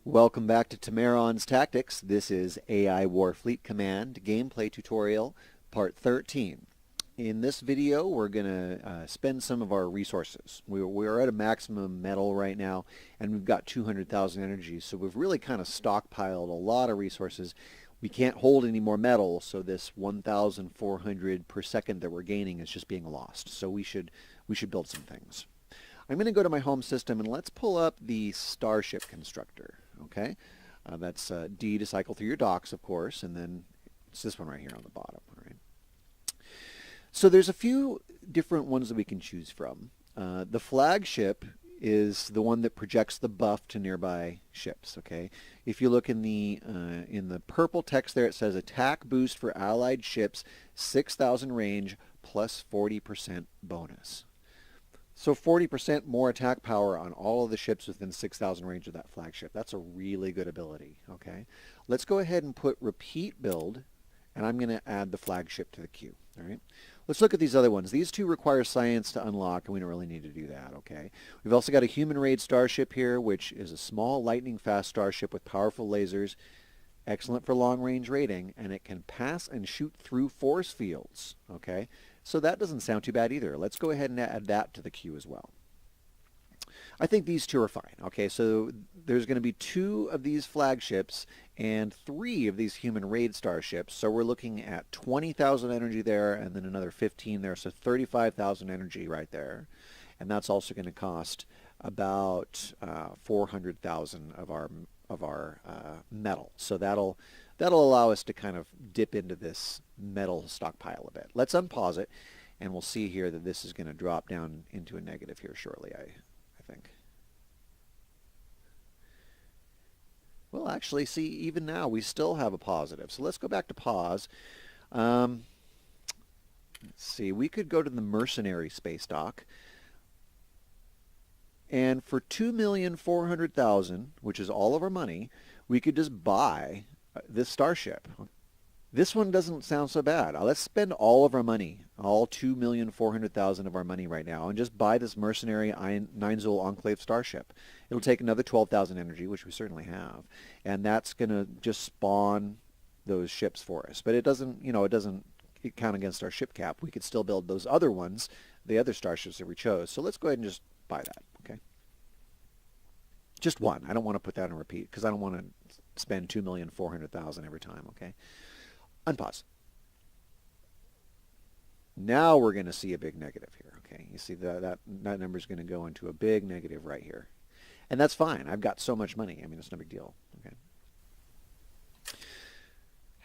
Welcome back to Temeron's Tactics. This is AI Warfleet Command Gameplay Tutorial Part 13. In this video, we're going to spend some of our resources. We're at a maximum metal right now, and we've got 200,000 energy, so we've really kind of stockpiled a lot of resources. We can't hold any more metal, so this 1,400 per second that we're gaining is just being lost. So we should build some things. I'm going to go to my home system, and let's pull up the Starship constructor. Okay, that's D to cycle through your docks, of course, and then it's this one right here on the bottom. All right. So there's a few different ones that we can choose from. The flagship is the one that projects the buff to nearby ships. Okay, if you look in the purple text there, it says attack boost for allied ships, 6,000 range plus 40% bonus. So 40% more attack power on all of the ships within 6,000 range of that flagship. That's a really good ability, okay? Let's go ahead and put repeat build, and I'm going to add the flagship to the queue, all right? Let's look at these other ones. These two require science to unlock, and we don't really need to do that, okay? We've also got a human raid starship here, which is a small lightning-fast starship with powerful lasers, excellent for long-range raiding, and it can pass and shoot through force fields, okay? So that doesn't sound too bad either. Let's go ahead and add that to the queue as well. I think these two are fine. Okay, so there's going to be 2 of these flagships and 3 of these human raid starships. So we're looking at 20,000 energy there and then another 15 there. So 35,000 energy right there. And that's also going to cost about 400,000 of our metal. So that'll allow us to kind of dip into this metal stockpile a bit. Let's unpause it, and we'll see here that this is going to drop down into a negative here shortly, I think. Well, actually, see, even now we still have a positive. So let's go back to pause. Let's see, we could go to the mercenary space dock. And for 2,400,000, which is all of our money, we could just buy this starship. This one doesn't sound so bad. Let's spend all of our money, all 2,400,000 of our money right now, and just buy this mercenary Nine-Zul Enclave starship. It'll take another 12,000 energy, which we certainly have, and that's going to just spawn those ships for us. But it doesn't count against our ship cap. We could still build those other ones, the other starships that we chose. So let's go ahead and just buy that. Okay. Just one. I don't want to put that on repeat because I don't want to spend 2,400,000 every time, okay? Unpause. Now we're going to see a big negative here, okay? You see that number is going to go into a big negative right here. And that's fine. I've got so much money. I mean, it's no big deal, okay?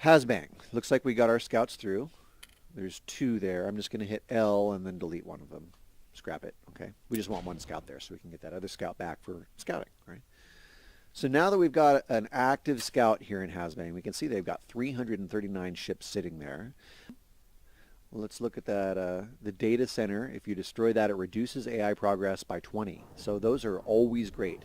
Hasbang. Looks like we got our scouts through. There's 2 there. I'm just going to hit L and then delete one of them. Scrap it, okay? We just want 1 scout there so we can get that other scout back for scouting, right? So now that we've got an active scout here in Hasbang, we can see they've got 339 ships sitting there. Well, let's look at that. The data center, if you destroy that, it reduces AI progress by 20. So those are always great.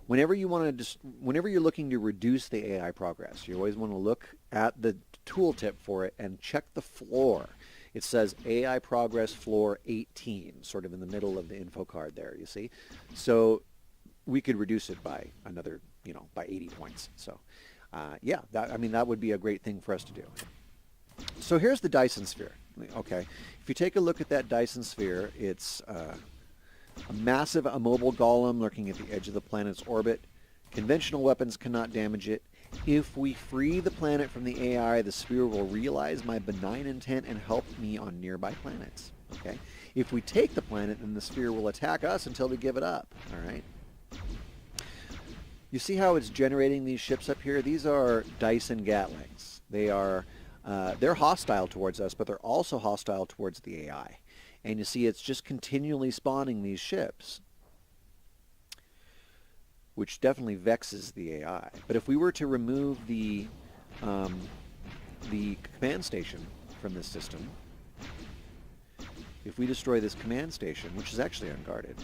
Whenever you're looking to reduce the AI progress, you always want to look at the tooltip for it and check the floor. It says AI progress floor 18, sort of in the middle of the info card there, you see? So we could reduce it by another, by 80 points. So, yeah, that would be a great thing for us to do. So here's the Dyson sphere. Okay, if you take a look at that Dyson sphere, it's a massive immobile golem lurking at the edge of the planet's orbit. Conventional weapons cannot damage it. If we free the planet from the AI, the sphere will realize my benign intent and help me on nearby planets. Okay, if we take the planet, then the sphere will attack us until we give it up. All right. You see how it's generating these ships up here? These are Dyson Gatlings. They're hostile towards us, but they're also hostile towards the AI. And you see it's just continually spawning these ships, which definitely vexes the AI. But if we were to remove the command station from this system, if we destroy this command station, which is actually unguarded,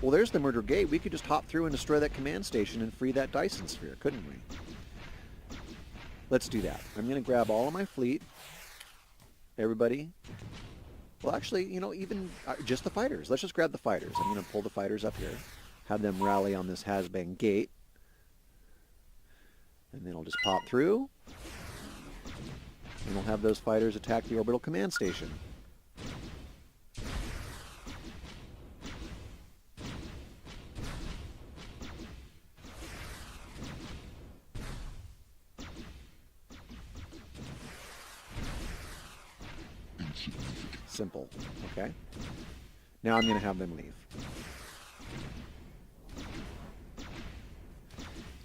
well, there's the murder gate. We could just hop through and destroy that command station and free that Dyson sphere, couldn't we? Let's do that. I'm going to grab all of my fleet. Everybody, Well, actually, even just the fighters. Let's just grab the fighters. I'm going to pull the fighters up here, have them rally on this has-been gate, and then I'll just pop through, and we'll have those fighters attack the orbital command station. Simple. Okay. Now I'm going to have them leave.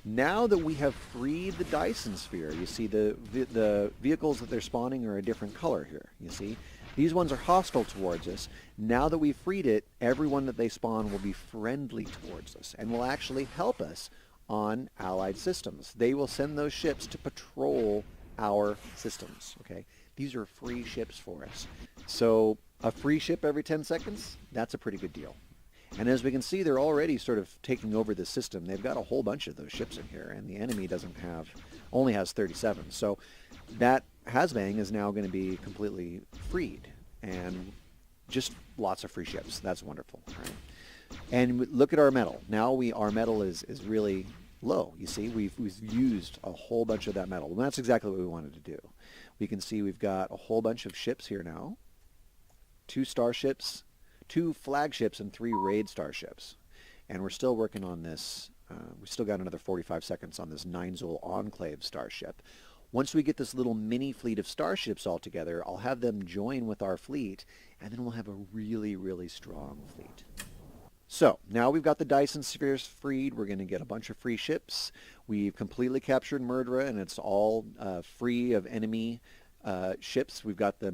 Now that we have freed the Dyson sphere, you see the vehicles that they're spawning are a different color here. You see? These ones are hostile towards us. Now that we've freed it, everyone that they spawn will be friendly towards us and will actually help us on allied systems. They will send those ships to patrol our systems. Okay? These are free ships for us. So a free ship every 10 seconds, that's a pretty good deal. And as we can see, they're already sort of taking over the system. They've got a whole bunch of those ships in here, and the enemy only has 37. So that has-been is now going to be completely freed, and just lots of free ships. That's wonderful, right? And look at our metal. Now our metal is really low. You see, we've used a whole bunch of that metal. And that's exactly what we wanted to do. We can see we've got a whole bunch of ships here now. 2 starships, 2 flagships, and 3 raid starships. And we're still working on this. We still got another 45 seconds on this 9-Zol Enclave starship. Once we get this little mini fleet of starships all together, I'll have them join with our fleet, and then we'll have a really, really strong fleet. So, now we've got the Dyson spheres freed. We're going to get a bunch of free ships. We've completely captured Murdra, and it's all free of enemy ships. We've got the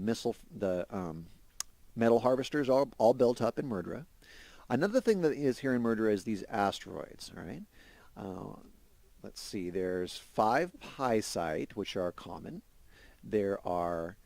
metal harvesters all built up in Murdra. Another thing that is here in Murdra is these asteroids, all right? Let's see, there's 5 Pisite, which are common. There are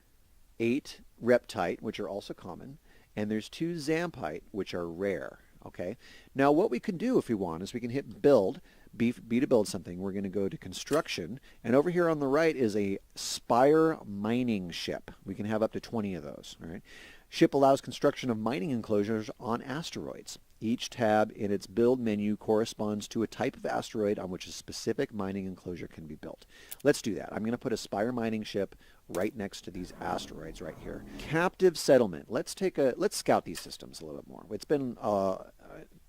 8 Reptite, which are also common. And there's 2 Zampite, which are rare. Okay. Now what we can do if we want is we can hit build, B to build something. We're going to go to construction, and over here on the right is a Spire mining ship. We can have up to 20 of those. All right. Ship allows construction of mining enclosures on asteroids. Each tab in its build menu corresponds to a type of asteroid on which a specific mining enclosure can be built. Let's do that. I'm going to put a Spire mining ship right next to these asteroids right here. Captive settlement. Let's scout these systems a little bit more. It's been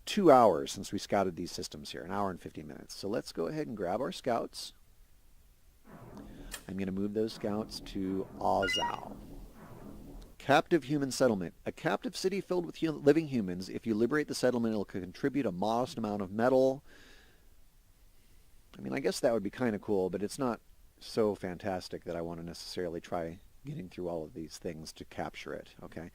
2 hours since we scouted these systems here, 1 hour and 50 minutes. So let's go ahead and grab our scouts. I'm going to move those scouts to Azal. Captive human settlement. A captive city filled with living humans. If you liberate the settlement, it'll contribute a modest amount of metal. I mean, I guess that would be kind of cool, but it's not so fantastic that I want to necessarily try getting through all of these things to capture it, okay?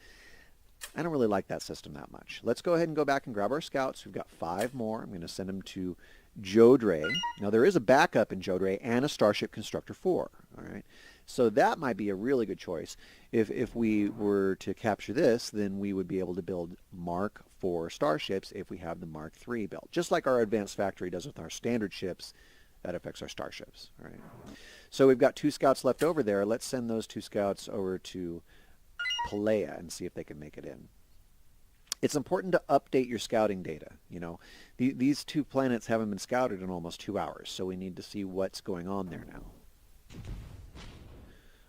I don't really like that system that much. Let's go ahead and go back and grab our scouts. We've got 5 more. I'm going to send them to Jodre. Now, there is a backup in Jodre and a Starship Constructor 4, all right? So that might be a really good choice. If we were to capture this, then we would be able to build Mark IV starships if we have the Mark III built. Just like our advanced factory does with our standard ships, that affects our starships. All right. So we've got 2 scouts left over there. Let's send those 2 scouts over to Pelea and see if they can make it in. It's important to update your scouting data. You know, these 2 planets haven't been scouted in almost 2 hours, so we need to see what's going on there now.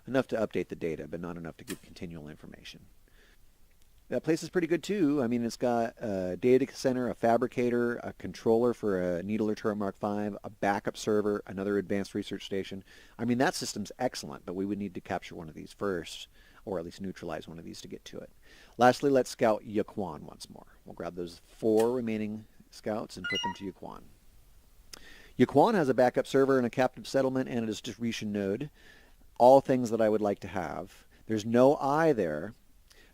Enough to update the data, but not enough to give continual information. That place is pretty good too. I mean, it's got a data center, a fabricator, a controller for a Needler Turret Mark V, a backup server, another advanced research station. I mean, that system's excellent, but we would need to capture one of these first, or at least neutralize one of these to get to it. Lastly, let's scout Yaquan once more. We'll grab those 4 remaining scouts and put them to Yaquan. Yaquan has a backup server and a captive settlement and a distribution node. All things that I would like to have. There's no I there.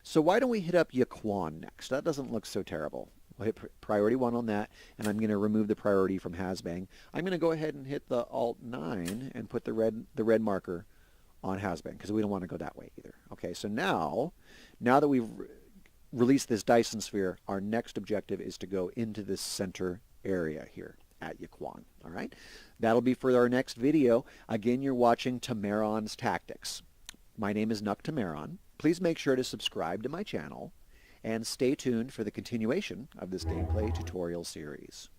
So why don't we hit up Yaquan next? That doesn't look so terrible. We'll hit priority 1 on that, and I'm going to remove the priority from has-been. I'm going to go ahead and hit the Alt 9 and put the red marker on has-been, because we don't want to go that way either. Okay, so now that we've released this Dyson sphere, our next objective is to go into this center area here at Yaquan. All right, that'll be for our next video. Again, you're watching Temeron's Tactics. My name is Temeron. please make sure to subscribe to my channel and stay tuned for the continuation of this gameplay tutorial series.